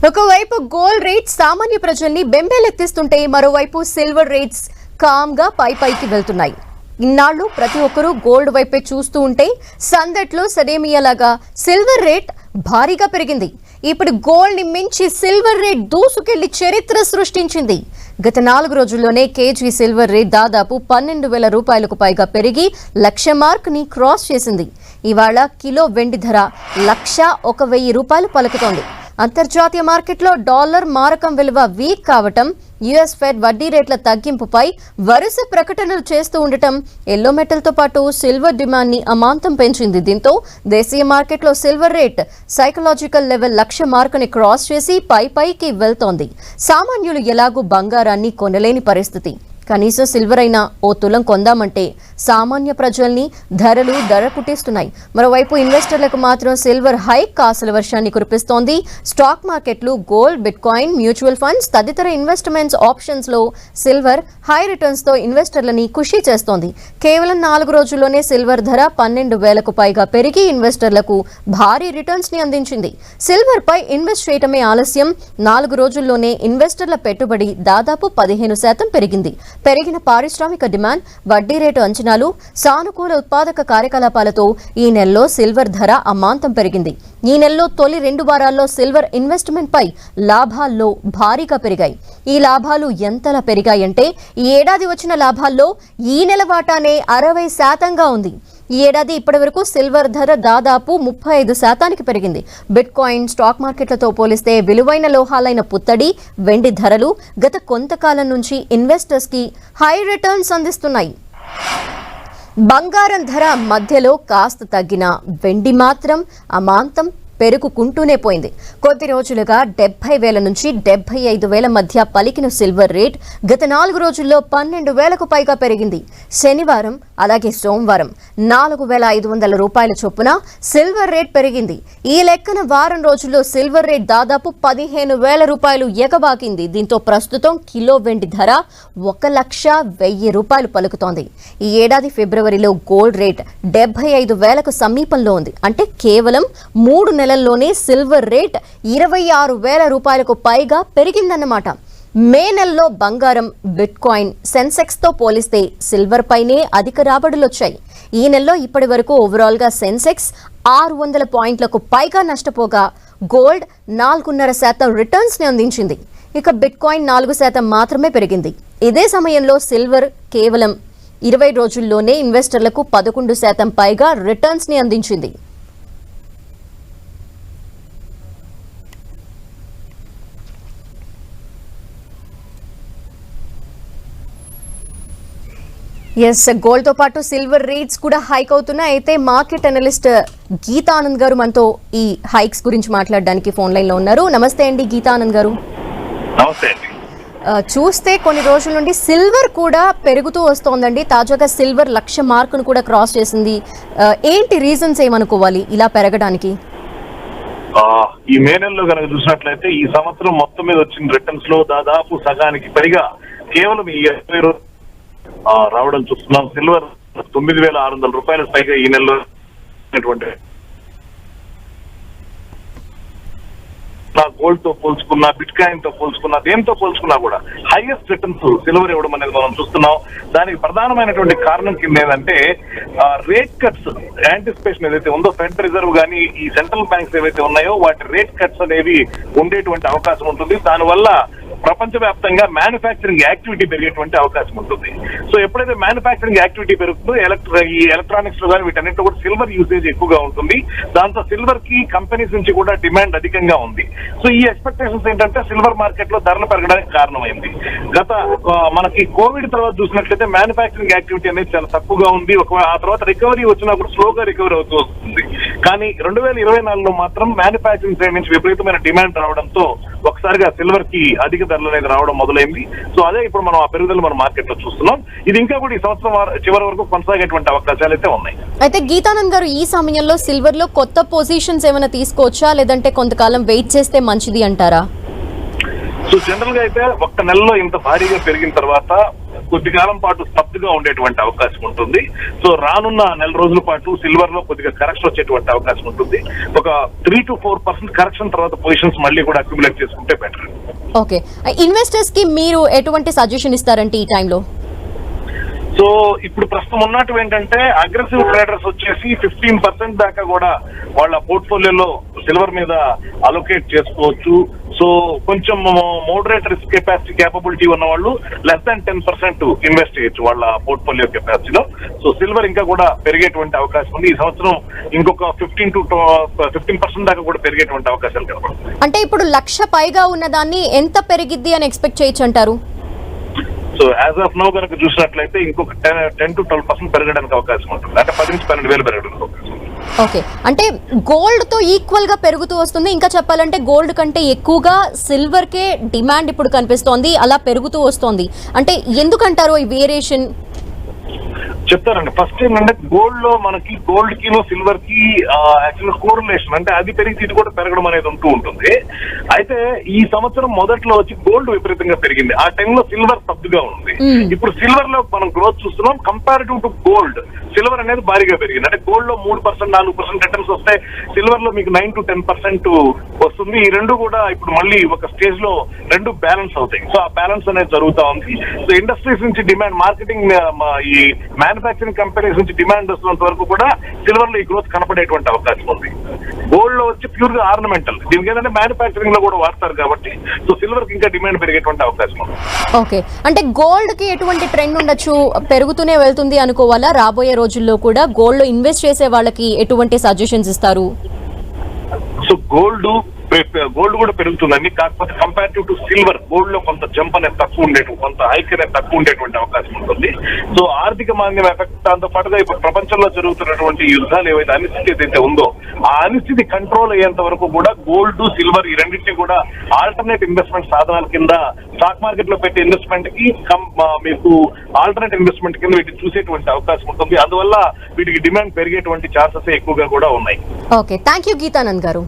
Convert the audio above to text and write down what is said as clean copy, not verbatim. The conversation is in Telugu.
ఒకవైపు గోల్డ్ రేట్స్ సామాన్య ప్రజల్ని బెంబేలెత్తిస్తుంటే మరోవైపు సిల్వర్ రేట్స్ కామ్గా పైకి వెళ్తున్నాయి. ఇన్నాళ్లు ప్రతి ఒక్కరూ గోల్డ్ వైపే చూస్తూ ఉంటే సందట్లో సడేమియాలాగా సిల్వర్ రేట్ భారీగా పెరిగింది. ఇప్పుడు గోల్డ్ ని మించి సిల్వర్ రేట్ దూసుకెళ్లి చరిత్ర సృష్టించింది. గత 4 రోజుల్లోనే కేజీ సిల్వర్ రేట్ దాదాపు 12,000 రూపాయలకు పైగా పెరిగి 1,00,000 మార్క్ ని క్రాస్ చేసింది. ఇవాళ కిలో వెండి ధర 1,01,000 రూపాయలు పలుకుతోంది. అంతర్జాతీయ మార్కెట్లో డాలర్ మారకం విలువ వీక్ కావటం, యుఎస్ ఫెడ్ వడ్డీ రేట్ల తగ్గింపుపై వరుస ప్రకటనలు చేస్తూ ఉండటం ఎల్లో మెటల్ తో పాటు సిల్వర్ డిమాండ్ ని అమాంతం పెంచింది. దీంతో దేశీయ మార్కెట్లో సిల్వర్ రేట్ సైకలాజికల్ లెవెల్ 1,00,000 మార్కుని క్రాస్ చేసి పైకి వెళ్తోంది. సామాన్యులు ఎలాగూ బంగారాన్ని కొనలేని పరిస్థితి. కనీసం సిల్వర్ అయినా ఓ తులం కొందామంటే సామాన్య ప్రజల్ని ధరలు పుట్టిస్తున్నాయి. మరోవైపు ఇన్వెస్టర్లకు మాత్రం సిల్వర్ హైక్ కాసుల వర్షాన్ని కురిపిస్తోంది. స్టాక్ మార్కెట్లు, గోల్డ్, బిట్కాయిన్, మ్యూచువల్ ఫండ్స్ తదితర ఇన్వెస్ట్మెంట్స్ ఆప్షన్స్ లో సిల్వర్ హై రిటర్న్స్ తో ఇన్వెస్టర్లని ఖుషి చేస్తోంది. కేవలం 4 రోజుల్లోనే సిల్వర్ ధర 12,000కు పైగా పెరిగి ఇన్వెస్టర్లకు భారీ రిటర్న్స్ ని అందించింది. సిల్వర్ పై ఇన్వెస్ట్ చేయటమే ఆలస్యం. 4 రోజుల్లోనే ఇన్వెస్టర్ల పెట్టుబడి దాదాపు 15% పెరిగింది. పెరిగిన పారిశ్రామిక డిమాండ్, వడ్డీ రేటు అంచనాలు, సానుకూల ఉత్పాదక కార్యకలాపాలతో ఈ నెలలో సిల్వర్ ధర అమాంతం పెరిగింది. ఈ నెలలో తొలి 2 వారాల్లో సిల్వర్ ఇన్వెస్ట్మెంట్ పై లాభాల్లో భారీగా పెరిగాయి. ఈ లాభాలు ఎంతలా పెరిగాయంటే ఈ ఏడాది వచ్చిన లాభాల్లో ఈ నెల వాటానే 60%గా ఉంది. ఈ ఏడాది ఇప్పటి వరకు సిల్వర్ ధర దాదాపు 35%కి పెరిగింది. బిట్కాయిన్, స్టాక్ మార్కెట్లతో పోలిస్తే విలువైన లోహాలైన పుత్తడి, వెండి ధరలు గత కొంతకాలం నుంచి ఇన్వెస్టర్స్ కి హై రిటర్న్స్ అందిస్తున్నాయి. బంగారం ధర మధ్యలో కాస్త తగ్గిన వెండి మాత్రం అమాంతం పెరుగుకుంటూనే పోయింది. కొద్ది రోజులుగా 70,000 నుంచి 75,000 మధ్య పలికిన సిల్వర్ రేట్ గత 4 రోజుల్లో 12,000కు పైగా పెరిగింది. శనివారం అలాగే సోమవారం 4,500 రూపాయల చొప్పున సిల్వర్ రేట్ పెరిగింది. ఈ లెక్కన వారం రోజుల్లో సిల్వర్ రేట్ దాదాపు 15,000 రూపాయలు ఎగబాకింది. దీంతో ప్రస్తుతం కిలో వెండి ధర 1,01,000 రూపాయలు పలుకుతోంది. ఈ ఏడాది ఫిబ్రవరిలో గోల్డ్ రేట్ 75,000కు సమీపంలో ఉంది. అంటే కేవలం 3 నెలల్లోనే సిల్వర్ రేట్ 26,000 రూపాయలకు పైగా పెరిగిందన్నమాట. మే నెలలో బంగారం, బిట్కాయిన్, సెన్సెక్స్ తో పోలిస్తే సిల్వర్ పైనే అధిక రాబడులు వచ్చాయి. ఈ నెలలో ఇప్పటి వరకు ఓవరాల్ గా సెన్సెక్స్ 600 పాయింట్లకు పైగా నష్టపోగా గోల్డ్ 4.5% రిటర్న్స్ ని అందించింది. ఇక బిట్కాయిన్ 4% మాత్రమే పెరిగింది. ఇదే సమయంలో సిల్వర్ కేవలం 20 రోజుల్లోనే ఇన్వెస్టర్లకు 11% పైగా రిటర్న్స్ ని అందించింది. గోల్డ్ తో పాటు సిల్వర్ రేట్స్ కూడా హైక్ అవుతున్నాయి. అయితే మార్కెట్ అనలిస్ట్ గీతానంద్ గారు మనతో ఈ హైక్స్ గురించి మాట్లాడడానికి ఫోన్ లైన్ లో ఉన్నారు. నమస్తే అండి గీతానంద్ గారు. నమస్తే అండి. చూస్తే కొన్ని రోజుల నుండి సిల్వర్ కూడా పెరుగుతూ వస్తోందండి. తాజాగా సిల్వర్ 1,00,000 మార్కును కూడా క్రాస్ చేసింది. ఏంటి రీజన్స్ ఏమనుకోవాలి ఇలా పెరగడానికి? ఈ మే నెలలో కనుక చూసినట్లయితే ఈ సంవత్సరం మొత్తం మీద వచ్చిన రిటర్న్స్ లో దాదాపు సగానికి పైగా కేవలం ఈ 20 రోజులు రావడం చూస్తున్నాం. సిల్వర్ 9,600 రూపాయలకు పైగా ఈ నెలలో గోల్డ్ తో పోల్చుకున్నా, బిట్కాయిన్ తో పోల్చుకున్నా, దేంతో పోల్చుకున్నా కూడా హైయెస్ట్ రిటర్న్స్ సిల్వర్ ఇవ్వడం అనేది మనం చూస్తున్నాం. దానికి ప్రధానమైనటువంటి కారణం కింద ఏంటంటే రేట్ కట్స్ యాంటిసిపేషన్ ఏదైతే ఉందో, ఫెడ్ రిజర్వ్ కానీ ఈ సెంట్రల్ బ్యాంక్స్ ఏవైతే ఉన్నాయో వాటి రేట్ కట్స్ అనేవి ఉండేటువంటి అవకాశం ఉంటుంది. దానివల్ల ప్రపంచవ్యాప్తంగా మ్యానుఫ్యాక్చరింగ్ యాక్టివిటీ పెరిగేటువంటి అవకాశం ఉంటుంది. సో ఎప్పుడైతే మ్యానుఫ్యాక్చరింగ్ యాక్టివిటీ పెరుగుతుందో ఈ ఎలక్ట్రానిక్స్ లో కానీ వీటన్నిటిలో కూడా సిల్వర్ యూసేజ్ ఎక్కువగా ఉంటుంది. దాంతో సిల్వర్ కి కంపెనీస్ నుంచి కూడా డిమాండ్ అధికంగా ఉంది. సో ఈ ఎక్స్పెక్టేషన్స్ ఏంటంటే సిల్వర్ మార్కెట్ లో ధరలు పెరగడానికి కారణమైంది. గత మనకి కోవిడ్ తర్వాత చూసినట్లయితే మ్యానుఫ్యాక్చరింగ్ యాక్టివిటీ అనేది చాలా తక్కువగా ఉంది. ఆ తర్వాత రికవరీ వచ్చినా కూడా స్లోగా రికవరీ అవుతూ వస్తుంది. కానీ 2024లో మాత్రం మ్యానుఫ్యాక్చరింగ్ సైడ్ నుంచి విపరీతమైన డిమాండ్ రావడంతో ఒకసారిగా సిల్వర్ కి అధిక ధరలు అనేది రావడం మొదలైంది. సో అదే ఇప్పుడు మనం ఆ పెరుగుదల మన మార్కెట్ లో చూస్తున్నాం. ఇది ఇంకా కూడా ఈ సంవత్సరం చివరి వరకు కొనసాగేటువంటి అవకాశాలు అయితే ఉన్నాయి. అయితే గీతానంద్ గారు, ఈ సమయంలో సిల్వర్ లో కొత్త పొజిషన్స్ ఏమైనా తీసుకోవచ్చా, లేదంటే కొంతకాలం వెయిట్ చేస్తే మంచిది అంటారా? సో జనరల్ గా అయితే ఒక్క నెలలో ఇంత భారీగా పెరిగిన తర్వాత కొద్ది కాలం పాటు స్తబ్దుగా ఉండేటువంటి అవకాశం ఉంటుంది. సో రానున్న నెల రోజుల పాటు సిల్వర్ లో కొద్దిగా కరెక్షన్ వచ్చేటువంటి అవకాశం ఉంటుంది. ఒక 3 to 4% కరెక్షన్ తర్వాత పొజిషన్స్ మళ్ళీ కూడా అక్యుములేట్ చేసుకుంటే బెటర్. ఓకే, ఇన్వెస్టర్స్ కి మీరు ఎటువంటి సజెషన్ ఇస్తారంటే ఈ టైంలో? సో ఇప్పుడు ప్రస్తుతం ఉన్నట్టు ఏంటంటే అగ్రెసివ్ ట్రేడర్స్ వచ్చేసి 15% దాకా కూడా వాళ్ళ పోర్ట్ఫోలియోలో సిల్వర్ మీద అలొకేట్ చేసుకోవచ్చు. సో కొంచెం మోడరేట్ రిస్క్ క్యాపబిలిటీ ఉన్న వాళ్ళు లెస్ దాన్ 10% ఇన్వెస్ట్ చేయొచ్చు వాళ్ళ పోర్ట్ఫోలియో కెపాసిటీలో. సో సిల్వర్ ఇంకా కూడా పెరిగేటువంటి అవకాశం ఉంది. ఈ సంవత్సరం ఇంకొక 15% దాకా కూడా పెరిగేటువంటి అవకాశాలు కనబడుతుంది. అంటే ఇప్పుడు 1,00,000 పైగా ఉన్నదాన్ని ఎంత పెరిగిద్ది అని ఎక్స్పెక్ట్ చేయొచ్చు అంటారు? సో యాజ్ ఆఫ్ నౌ కనుక చూసినట్లయితే ఇంకొక 10 to 12% పెరగడానికి అవకాశం ఉంటుంది. అంటే 10 నుంచి 12,000 పెరగడానికి అవకాశం ఉంది. ఓకే, అంటే గోల్డ్ తో ఈక్వల్ గా పెరుగుతూ వస్తుంది. ఇంకా చెప్పాలంటే గోల్డ్ కంటే ఎక్కువగా సిల్వర్ కే డిమాండ్ ఇప్పుడు కనిపిస్తోంది, అలా పెరుగుతూ వస్తోంది. అంటే ఎందుకంటారు ఈ వేరియేషన్? చెప్తారండి. ఫస్ట్ ఏంటంటే గోల్డ్ లో మనకి గోల్డ్ కి సిల్వర్ కి యాక్చువల్ కోరిలేషన్, అంటే అది పెరిగి ఇది కూడా పెరగడం అనేది ఉంటూ ఉంటుంది. అయితే ఈ సంవత్సరం మొదట్లో వచ్చి గోల్డ్ విపరీతంగా పెరిగింది. ఆ టైంలో సిల్వర్ తప్పుగా ఉంది. ఇప్పుడు సిల్వర్ లో మనం గ్రోత్ చూస్తున్నాం. కంపారిటివ్ టు గోల్డ్ సిల్వర్ అనేది భారీగా పెరిగింది. అంటే గోల్డ్ లో 3% 4% రిటర్న్స్ వస్తే సిల్వర్ లో మీకు 9 to 10% వస్తుంది. ఈ రెండు కూడా ఇప్పుడు మళ్ళీ ఒక స్టేజ్ లో రెండు బ్యాలెన్స్ అవుతాయి. సో ఆ బ్యాలెన్స్ అనేది జరుగుతా ఉంది. సో ఇండస్ట్రీస్ నుంచి డిమాండ్, మార్కెటింగ్, ఈ మ్యానుఫాక్చరింగ్ కంపెనీస్ నుంచి డిమాండ్ వస్తున్నంత వరకు కూడా సిల్వర్ లో ఈ గ్రోత్ కనపడేటువంటి అవకాశం ఉంది. గోల్డ్ లో వచ్చి ప్యూర్ గా ఆర్నమెంటల్, దీనికి ఏంటంటే మ్యానుఫాక్చరింగ్ లో కూడా వాడతారు కాబట్టి సో సిల్వర్ కి ఇంకా డిమాండ్ పెరిగేటువంటి అవకాశం ఉంది. ఓకే, అంటే గోల్డ్ కి ఎటువంటి ట్రెండ్ ఉండొచ్చు? పెరుగుతూనే వెళ్తుంది అనుకోవాలా? రాబోయే రోజుల్లో కూడా గోల్డ్ లో ఇన్వెస్ట్ చేసే వాళ్ళకి ఎటువంటి సజెషన్స్ ఇస్తారు? సో గోల్డ్ కూడా పెరుగుతుందండి. కాకపోతే కంపారిటివ్ టు సిల్వర్ గోల్డ్ లో కొంత జంప్ అనేది తక్కువ ఉండేటువంటి, కొంత హైక్ అనేది తక్కువ ఉండేటువంటి అవకాశం ఉంటుంది. సో ఆర్థిక మాంద్యం ఎఫెక్ట్, దాంతో పాటుగా ఇప్పుడు ప్రపంచంలో జరుగుతున్నటువంటి యుద్ధాలు ఏవైతే అనిశ్చితి ఏదైతే ఉందో ఆ అనిశ్చితి కంట్రోల్ అయ్యేంత వరకు కూడా గోల్డ్, సిల్వర్ ఈ రెండింటినీ కూడా ఆల్టర్నేట్ ఇన్వెస్ట్మెంట్ సాధనాల కింద స్టాక్ మార్కెట్ లో పెట్టే ఇన్వెస్ట్మెంట్ కి మీకు ఆల్టర్నేట్ ఇన్వెస్ట్మెంట్ కింద వీటిని చూసేటువంటి అవకాశం ఉంటుంది. అందువల్ల వీటికి డిమాండ్ పెరిగేటువంటి ఛాన్సెస్ ఎక్కువగా కూడా ఉన్నాయి. ఓకే, థ్యాంక్ యూ గీతానంద్ గారు.